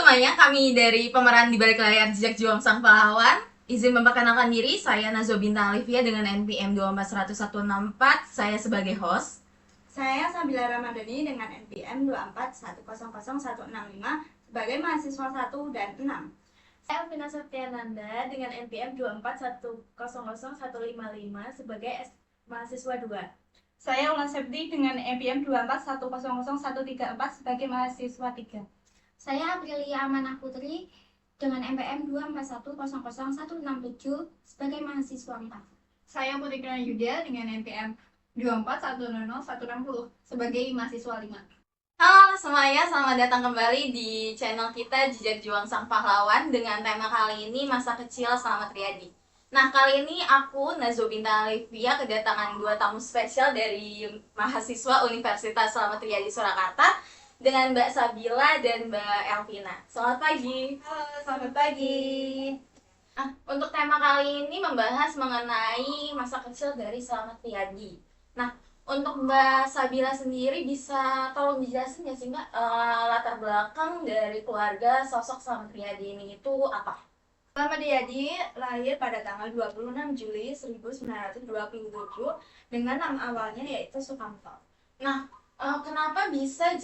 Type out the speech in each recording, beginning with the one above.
semuanya, kami dari pemeran di balik layar Jejak Juang Sang Pahlawan. Izin memperkenalkan diri, saya Nazo Bintang Alivia dengan NPM 24114. Saya sebagai host. Saya Sabila Ramadhani dengan NPM 241000165 sebagai mahasiswa 1 dan 6. Saya Alvina Septiananda dengan NPM 241000155 sebagai mahasiswa 2. Saya Ulan Septi dengan NPM 241000134 sebagai mahasiswa 3. Saya Aprilia Amanah Putri dengan NPM 241000167 sebagai mahasiswa 4. Saya Putri Kirana Yuda dengan NPM 241000160 sebagai mahasiswa 5. Halo semuanya, selamat datang kembali di channel kita Jejak Juang Sang Pahlawan dengan tema kali ini Masa Kecil Selamat Riyadi. Nah, kali ini aku, Nazo Bintang Alivia, kedatangan dua tamu spesial dari mahasiswa Universitas Selamat Riyadi Surakarta dengan Mbak Sabila dan Mbak Elvina. Selamat pagi. Halo, selamat pagi. Nah, untuk tema kali ini membahas mengenai masa kecil dari Selamat Riyadi. Nah, untuk Mbak Sabila sendiri bisa tolong dijelasin nggak sih Mbak latar belakang dari keluarga sosok Selamat Riyadi ini itu apa? Selamat Riyadi lahir pada tanggal 26 Juli 1927 dengan nama awalnya yaitu Sukamto. Nah, kenapa bisa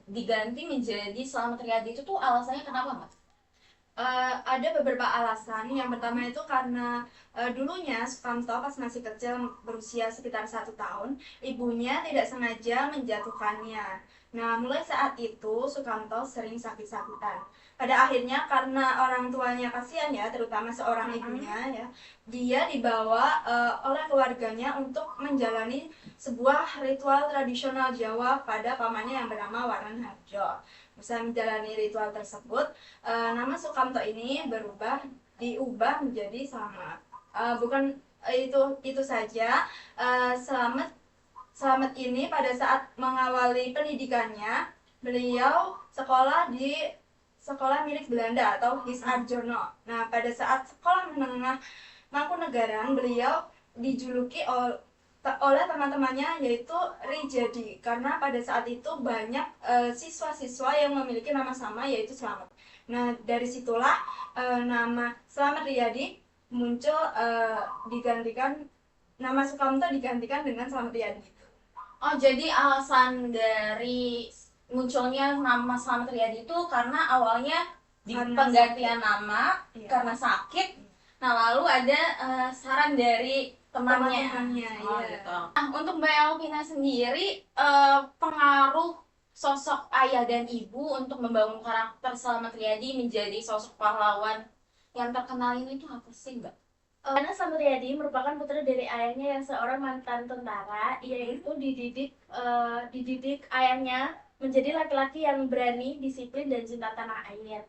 diganti menjadi Selamat Riyadi itu tuh alasannya kenapa Mbak? Ada beberapa alasan. Yang pertama itu karena dulunya Sukamto pas masih kecil berusia sekitar 1 tahun, ibunya tidak sengaja menjatuhkannya. Nah, mulai saat itu Sukamto sering sakit-sakitan. Pada akhirnya karena orang tuanya kasihan ya, terutama seorang ibunya ya, dia dibawa oleh keluarganya untuk menjalani sebuah ritual tradisional Jawa pada pamannya yang bernama Waran Harjo. Bisa menjalani ritual tersebut, nama Sukamto ini diubah menjadi Slamet. Bukan itu saja, Slamet ini pada saat mengawali pendidikannya, beliau sekolah di sekolah milik Belanda atau His Arjono. Nah, pada saat sekolah menengah Mangkunegaran, beliau dijuluki oleh teman-temannya yaitu Rijadi, karena pada saat itu banyak siswa-siswa yang memiliki nama sama yaitu Slamet. Nah, dari situlah nama Selamat Riyadi muncul, nama Sukamto digantikan dengan Selamat Riyadi. Oh, jadi alasan dari munculnya nama Selamat Riyadi itu karena awalnya di penggantian nama Iya. karena sakit. Nah, lalu ada saran dari temannya. Iya. Gitu. Nah, untuk Mbak Elvina sendiri, pengaruh sosok ayah dan ibu untuk membangun karakter Selamat Riyadi menjadi sosok pahlawan yang terkenal ini itu apa sih, Mbak? Karena Selamat Riyadi merupakan putra dari ayahnya yang seorang mantan tentara, yaitu dididik ayahnya menjadi laki-laki yang berani, disiplin, dan cinta tanah air.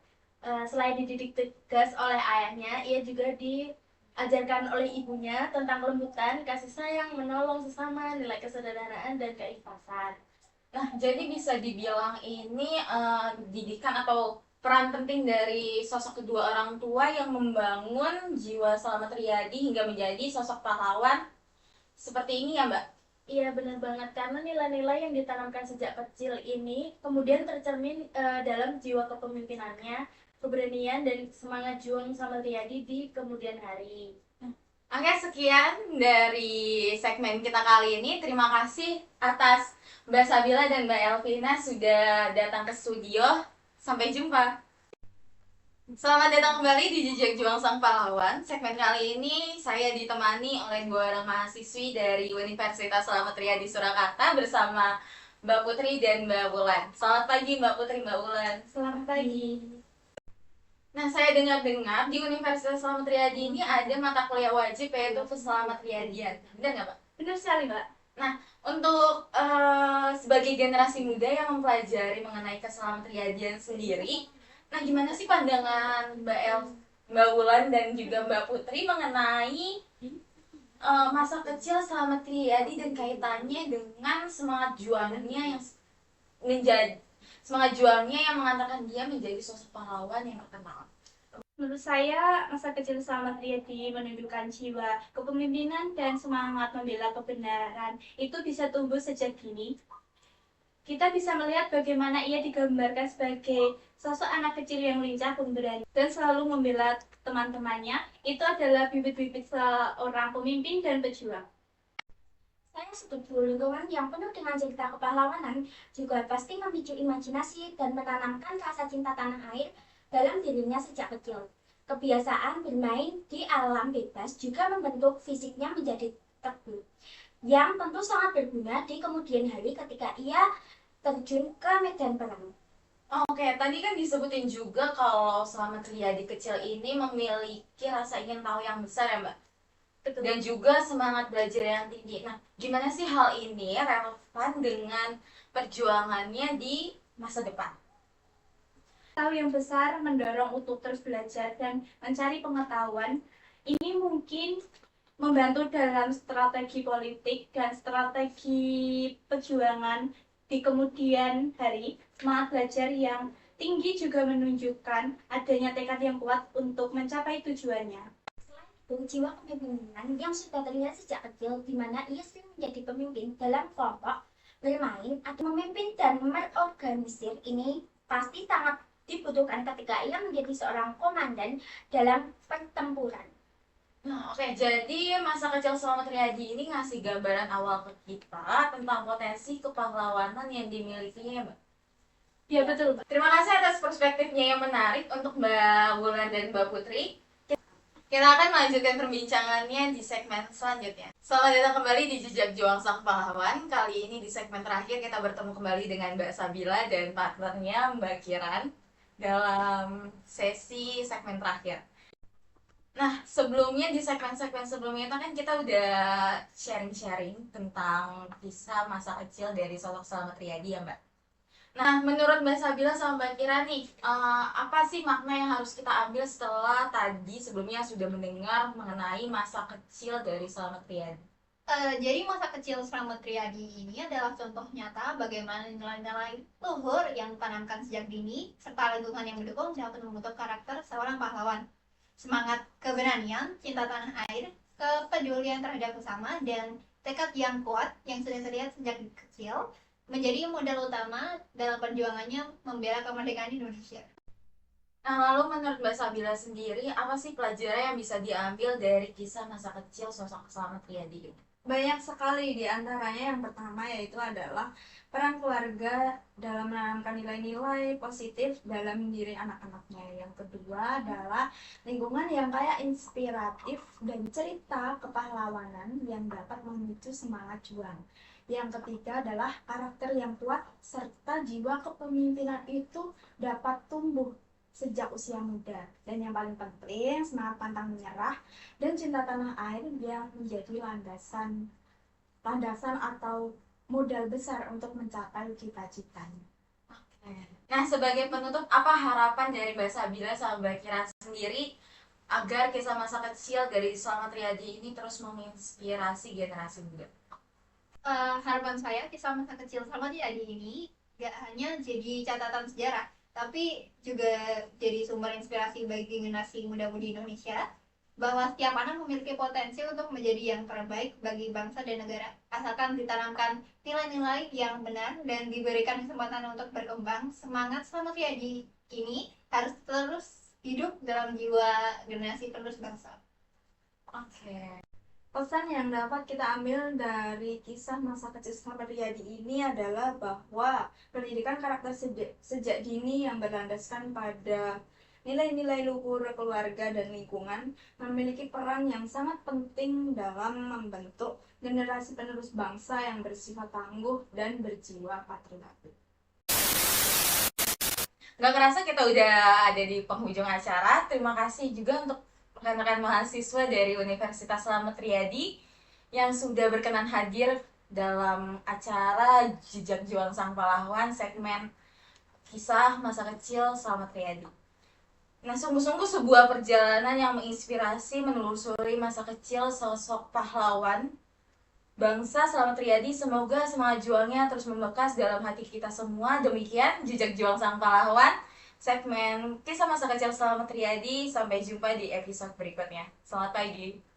Selain dididik tegas oleh ayahnya, ia juga diajarkan oleh ibunya tentang kelembutan, kasih sayang, menolong sesama, nilai kesederhanaan, dan keikhlasan. Nah, jadi bisa dibilang ini didikan atau peran penting dari sosok kedua orang tua yang membangun jiwa Selamat Riyadi hingga menjadi sosok pahlawan seperti ini ya, Mbak? Iya, benar banget, karena nilai-nilai yang ditanamkan sejak kecil ini kemudian tercermin dalam jiwa kepemimpinannya, keberanian, dan semangat juang Selamat Riyadi di kemudian hari. Oke, sekian dari segmen kita kali ini. Terima kasih atas Mbak Sabila dan Mbak Elvina sudah datang ke studio. Sampai jumpa. Selamat datang kembali di Jejak Juang Sang Pahlawan. Segmen kali ini saya ditemani oleh dua orang mahasiswi dari Universitas Selamat Riyadi Surakarta bersama Mbak Putri dan Mbak Wulan. Selamat pagi Mbak Putri, Mbak Wulan. Selamat pagi. Nah, saya dengar-dengar di Universitas Selamat Riyadi ini ada mata kuliah wajib yaitu Keselamat Riyadian. Benar nggak, Mbak? Benar sekali, Mbak. Nah, untuk sebagai generasi muda yang mempelajari mengenai Keselamat Riyadian sendiri, nah gimana sih pandangan Mbak Wulan dan juga Mbak Putri mengenai masa kecil Selamat Riyadi dan kaitannya dengan semangat juangnya yang mengantarkan dia menjadi sosok pahlawan yang terkenal. Menurut saya, masa kecil Selamat Riyadi menunjukkan jiwa kepemimpinan dan semangat membela kebenaran itu bisa tumbuh sejak dini. Kita bisa melihat bagaimana ia digambarkan sebagai sosok anak kecil yang lincah, pemberani, dan selalu membela teman-temannya. Itu adalah bibit-bibit seorang pemimpin dan pejuang. Saya setuju, lingkungan yang penuh dengan cerita kepahlawanan juga pasti memicu imajinasi dan menanamkan rasa cinta tanah air dalam dirinya sejak kecil. Kebiasaan bermain di alam bebas juga membentuk fisiknya menjadi teguh, yang tentu sangat berguna di kemudian hari ketika ia terjun ke medan perang. Oke, tadi kan disebutin juga kalau Slamet Riyadi kecil ini memiliki rasa ingin tahu yang besar ya Mbak? Betul. Dan juga semangat belajar yang tinggi. Nah, gimana sih hal ini relevan dengan perjuangannya di masa depan? Tahu yang besar mendorong untuk terus belajar dan mencari pengetahuan. Ini mungkin membantu dalam strategi politik dan strategi perjuangan di kemudian hari. Semangat belajar yang tinggi juga menunjukkan adanya tekad yang kuat untuk mencapai tujuannya. Jiwa kepemimpinan yang sudah terlihat sejak kecil, di mana ia sering menjadi pemimpin dalam kelompok, bermain, atau memimpin dan merorganisir, ini pasti sangat dibutuhkan ketika ia menjadi seorang komandan dalam pertempuran. Nah, oke, jadi masa kecil Slamet Riyadi ini ngasih gambaran awal ke kita tentang potensi kepahlawanan yang dimilikinya ya, Mbak? Ya betul, Mbak. Terima kasih atas perspektifnya yang menarik untuk Mbak Wulan dan Mbak Putri. Kita akan melanjutkan perbincangannya di segmen selanjutnya. Selamat datang kembali di Jejak Juang Sang Pahlawan. Kali ini di segmen terakhir kita bertemu kembali dengan Mbak Sabila dan partnernya Mbak Kiran dalam sesi segmen terakhir. Nah, sebelumnya di segmen-segmen sebelumnya itu kan kita udah sharing-sharing tentang kisah masa kecil dari sosok Slamet Riyadi ya Mbak. Nah, menurut Mbak Sabila sama Mbak Kira nih, apa sih makna yang harus kita ambil setelah tadi sebelumnya sudah mendengar mengenai masa kecil dari Slamet Riyadi? Jadi masa kecil Slamet Riyadi ini adalah contoh nyata bagaimana nilai-nilai luhur yang ditanamkan sejak dini, serta lingkungan yang mendukung dapat membentuk karakter seorang pahlawan. Semangat keberanian, cinta tanah air, kepedulian terhadap sesama, dan tekad yang kuat yang sudah terlihat sejak kecil menjadi modal utama dalam perjuangannya membela kemerdekaan Indonesia. Nah, lalu menurut Mbak Sabila sendiri, apa sih pelajaran yang bisa diambil dari kisah masa kecil sosok Slamet Riyadi ini? Banyak sekali, di antaranya yang pertama yaitu adalah peran keluarga dalam menanamkan nilai-nilai positif dalam diri anak-anaknya. Yang kedua adalah lingkungan yang kaya inspiratif dan cerita kepahlawanan yang dapat memicu semangat juang. Yang ketiga adalah karakter yang kuat serta jiwa kepemimpinan itu dapat tumbuh sejak usia muda. Dan yang paling penting, semangat pantang menyerah dan cinta tanah air yang menjadi landasan atau modal besar untuk mencapai cita-citanya. Nah, sebagai penutup, apa harapan dari Mbak Sabila sama Mbak Kira sendiri agar kisah masa kecil dari Slamet Riyadi ini terus menginspirasi generasi muda? Harapan saya kisah masa kecil Slamet Riyadi ini gak hanya jadi catatan sejarah, tapi juga jadi sumber inspirasi bagi generasi muda-mudi Indonesia, bahwa setiap anak memiliki potensi untuk menjadi yang terbaik bagi bangsa dan negara, asalkan ditanamkan nilai-nilai yang benar dan diberikan kesempatan untuk berkembang. Semangat Slamet Riyadi ini harus terus hidup dalam jiwa generasi penerus bangsa. Oke. Pesan yang dapat kita ambil dari kisah masa kecil Slamet Riyadi ini adalah bahwa pendidikan karakter sejak dini yang berlandaskan pada nilai-nilai luhur keluarga dan lingkungan memiliki peran yang sangat penting dalam membentuk generasi penerus bangsa yang bersifat tangguh dan berjiwa patriotik. Nggak kerasa kita udah ada di penghujung acara. Terima kasih juga untuk rekan-rekan mahasiswa dari Universitas Slamet Riyadi yang sudah berkenan hadir dalam acara Jejak Juang Sang Pahlawan segmen kisah masa kecil Slamet Riyadi. Nah, sungguh-sungguh sebuah perjalanan yang menginspirasi menelusuri masa kecil sosok pahlawan bangsa Slamet Riyadi. Semoga semangat juangnya terus membekas dalam hati kita semua. Demikian Jejak Juang Sang Pahlawan segmen kisah masa kecil Slamet Riyadi. Sampai jumpa di episode berikutnya. Selamat pagi.